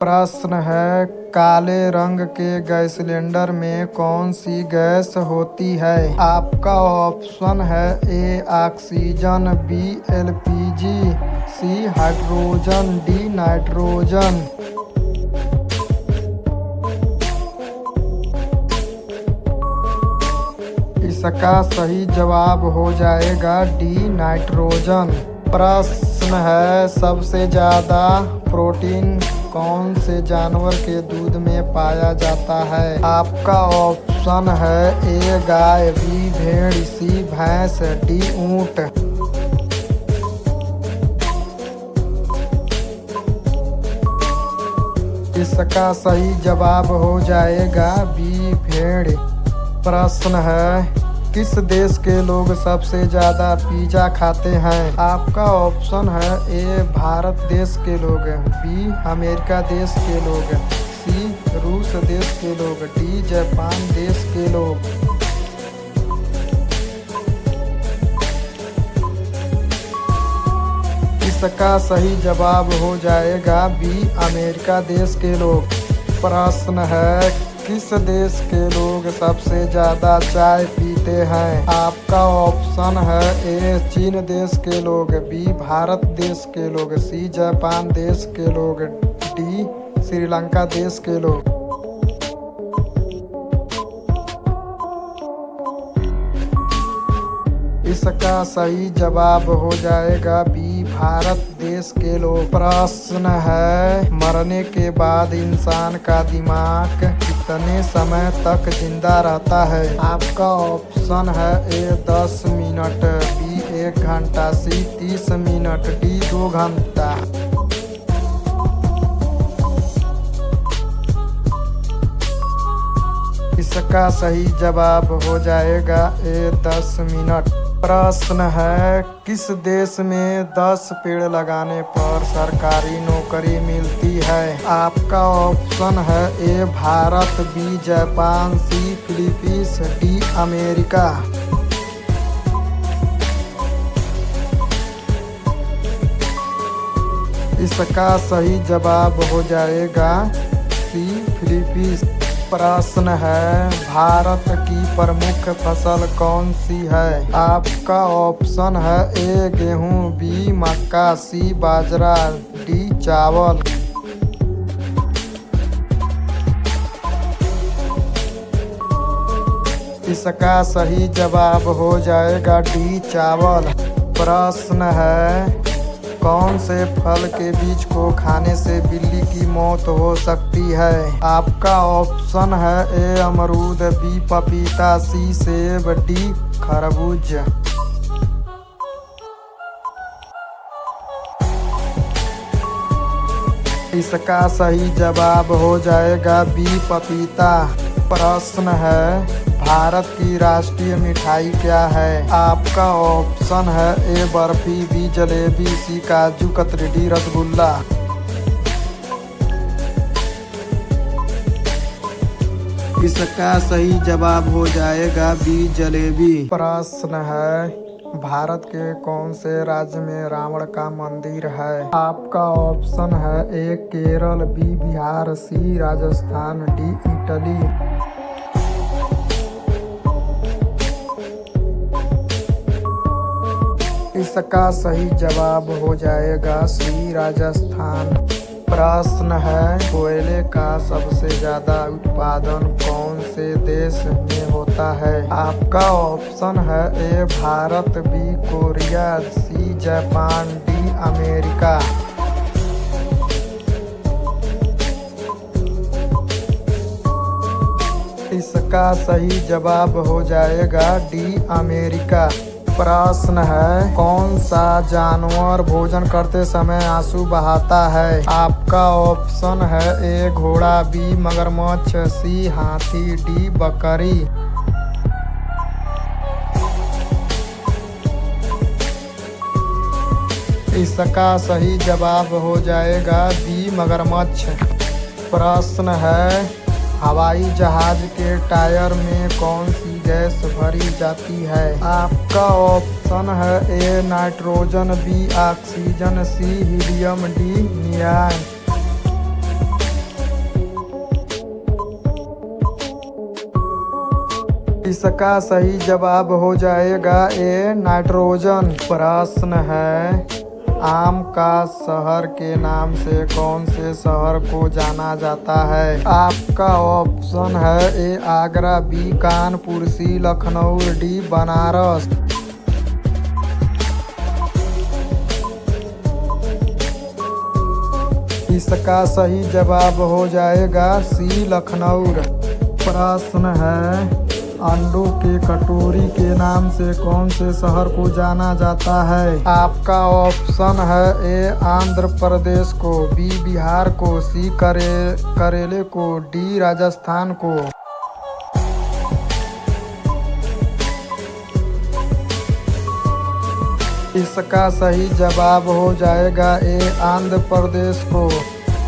प्रश्न है, काले रंग के गैस सिलेंडर में कौन सी गैस होती है? आपका ऑप्शन है A oxygen, B LPG, C hydrogen, D nitrogen. इसका सही जवाब हो जाएगा डी नाइट्रोजन। प्रश्न है, सबसे ज़्यादा प्रोटीन कौन से जानवर के दूध में पाया जाता है? आपका ऑप्शन है ए गाय, बी भेड़, सी भैंस, डी ऊंट। इसका सही जवाब हो जाएगा बी भेड़। प्रश्न है, किस देश के लोग सबसे ज़्यादा पिज़्ज़ा खाते हैं? आपका ऑप्शन है ए भारत देश के लोग, बी अमेरिका देश के लोग, सी रूस देश के लोग, डी जापान देश के लोग। इसका सही जवाब हो जाएगा बी अमेरिका देश के लोग। प्रश्न है, किस देश के लोग सबसे ज़्यादा चाय पीते हैं? आपका ऑप्शन है ए चीन देश के लोग, बी भारत देश के लोग, सी जापान देश के लोग, डी श्रीलंका देश के लोग। इसका सही जवाब हो जाएगा बी भारत देश के लोग। प्रश्न है, मरने के बाद इंसान का दिमाग कितने समय तक जिंदा रहता है? आपका ऑप्शन है ए 10 मिनट, बी 1 घंटा, सी 30 मिनट, डी 2 घंटा। इसका सही जवाब हो जाएगा ए 10 मिनट। प्रश्न है, किस देश में 10 पेड़ लगाने पर सरकारी नौकरी मिलती है? आपका ऑप्शन है A Bharat, B Japan, C Philippines, D America. इसका सही जवाब हो जाएगा सी फिलीपींस। प्रश्न है, भारत की प्रमुख फसल कौन सी है? आपका ऑप्शन है ए गेहूं, बी मक्का, सी बाजरा, डी चावल। इसका सही जवाब हो जाएगा डी चावल। प्रश्न है, कौन से फल के बीज को खाने से बिल्ली की मौत हो सकती है? आपका ऑप्शन है ए अमरूद, बी पपीता, सी सेब, डी खरबूज। इसका सही जवाब हो जाएगा बी पपीता। प्रश्न है, भारत की राष्ट्रीय मिठाई क्या है? आपका ऑप्शन है ए बर्फी, बी जलेबी, सी काजू कतरी, डी रसगुल्ला। इसका सही जवाब हो जाएगा बी जलेबी। प्रश्न है, भारत के कौन से राज्य में रावण का मंदिर है? आपका ऑप्शन है ए केरल, बी बिहार, सी राजस्थान, डी इटली। इसका सही जवाब हो जाएगा सी राजस्थान। प्रश्न है, कोयले का सबसे ज्यादा उत्पादन कौन से देश में होता है? आपका ऑप्शन है A Bharat, B Korea, C Japan, D America. इसका सही जवाब हो जाएगा डी अमेरिका। प्रश्न है, कौन सा जानवर भोजन करते समय आंसू बहाता है? आपका ऑप्शन है ए घोड़ा, बी मगरमच्छ, सी हाथी, डी बकरी। इसका सही जवाब हो जाएगा बी मगरमच्छ। प्रश्न है, हवाई जहाज के टायर में कौन सी गैस भरी जाती है? आपका ऑप्शन है A nitrogen, B oxygen, C helium, D neon. इसका सही जवाब हो जाएगा ए नाइट्रोजन। प्रश्न है आम का शहर के नाम से कौन से शहर को जाना जाता है? आपका ऑप्शन है ए आगरा, बी कानपुर, सी लखनऊ, डी बनारस। इसका सही जवाब हो जाएगा सी लखनऊ। प्रश्न है अंडों के कटोरी के नाम से कौन से शहर को जाना जाता है? आपका ऑप्शन है ए आंध्र प्रदेश को, बी बिहार को, सी करेले को, डी राजस्थान को। इसका सही जवाब हो जाएगा ए आंध्र प्रदेश को।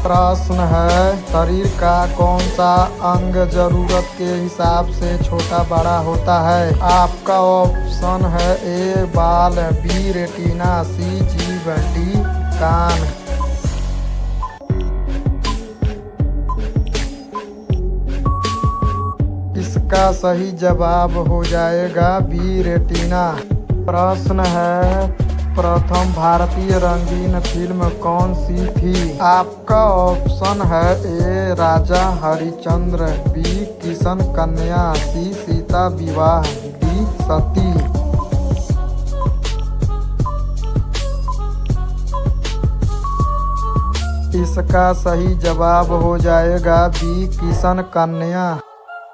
प्रश्न है शरीर का कौन सा अंग जरूरत के हिसाब से छोटा बड़ा होता है? आपका ऑप्शन है ए बाल, बी रेटिना, सी जीभ, डी कान। इसका सही जवाब हो जाएगा बी रेटिना। प्रश्न है प्रथम भारतीय रंगीन फिल्म कौन सी थी? आपका ऑप्शन है ए राजा हरिश्चंद्र, बी किशन कन्या, सी सीता विवाह, डी सती। इसका सही जवाब हो जाएगा बी किशन कन्या।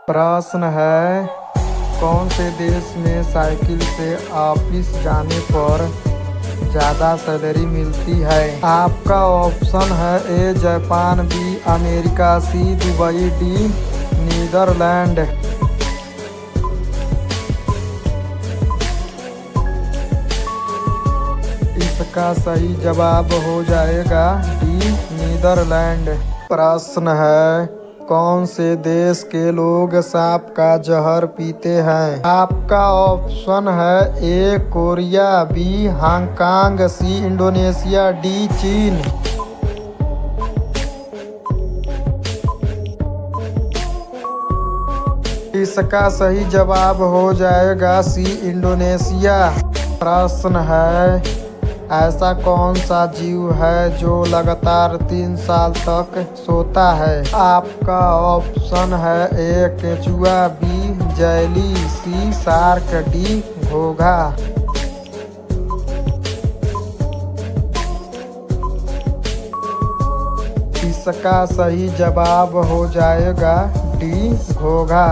प्रश्न है कौन से देश में साइकिल से ऑफिस जाने पर ज़्यादा सैलरी मिलती है? आपका ऑप्शन है A Japan, B America, C Dubai, D Netherland. इसका सही जवाब हो जाएगा डी नीदरलैंड। प्रश्न है कौन से देश के लोग सांप का जहर पीते हैं? आपका ऑप्शन है A Korea, B Hong Kong, C Indonesia, D चीन। इसका सही जवाब हो जाएगा सी इंडोनेशिया। प्रश्न है ऐसा कौन सा जीव है जो लगातार 3 साल तक सोता है? आपका ऑप्शन है ए केंचुआ, बी जैली, सी शार्क, डी घोंघा। इसका सही जवाब हो जाएगा डी घोंघा।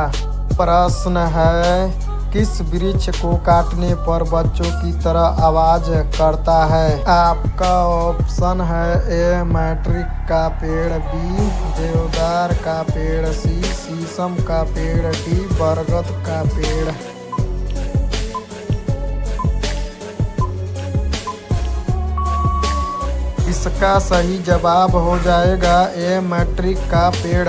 प्रश्न है किस वृक्ष को काटने पर बच्चों की तरह आवाज करता है? आपका ऑप्शन है ए मैट्रिक का पेड़, बी देवदार का पेड़, सी शीशम का पेड़, डी बरगद का पेड़। इसका सही जवाब हो जाएगा ए मैट्रिक का पेड़।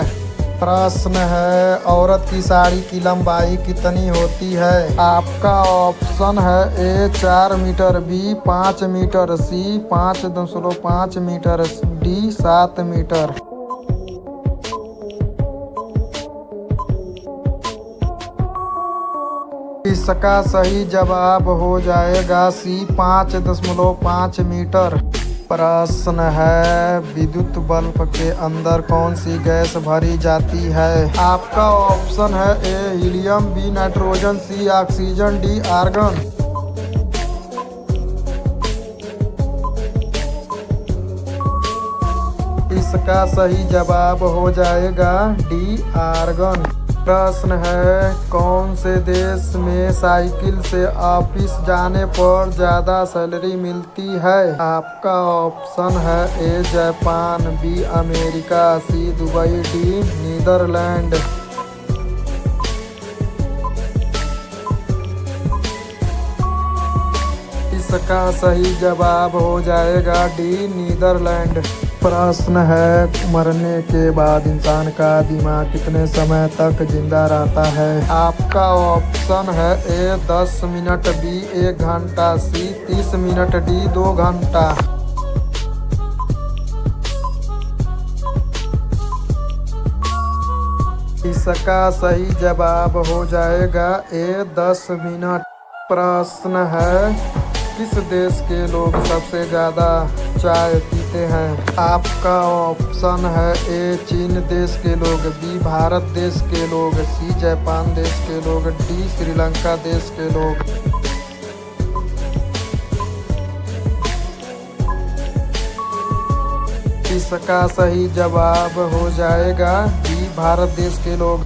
प्रश्न है औरत की साड़ी की लंबाई कितनी होती है? आपका ऑप्शन है ए 4 मीटर, बी 5 मीटर, सी 5.5 मीटर, डी 7 मीटर। इसका सही जवाब हो जाएगा सी 5.5 मीटर। प्रश्न है विद्युत बल्ब के अंदर कौन सी गैस भरी जाती है? आपका ऑप्शन है ए हीलियम, बी नाइट्रोजन, सी ऑक्सीजन, डी आर्गन। इसका सही जवाब हो जाएगा डी आर्गन। प्रश्न है कौन से देश में साइकिल से ऑफिस जाने पर ज़्यादा सैलरी मिलती है? आपका ऑप्शन है A Japan, B America, C Dubai, D Netherland. इसका सही जवाब हो जाएगा डी नीदरलैंड। प्रश्न है मरने के बाद इंसान का दिमाग कितने समय तक जिंदा रहता है? आपका ऑप्शन है ए 10 मिनट, बी 1 घंटा, सी 30 मिनट, डी 2 घंटा। इसका सही जवाब हो जाएगा ए 10 मिनट। प्रश्न है, किस देश के लोग सबसे ज़्यादा चाय पीते हैं? आपका ऑप्शन है ए चीन देश के लोग, बी भारत देश के लोग, सी जापान देश के लोग, डी श्रीलंका देश के लोग। इसका सही जवाब हो जाएगा बी भारत देश के लोग।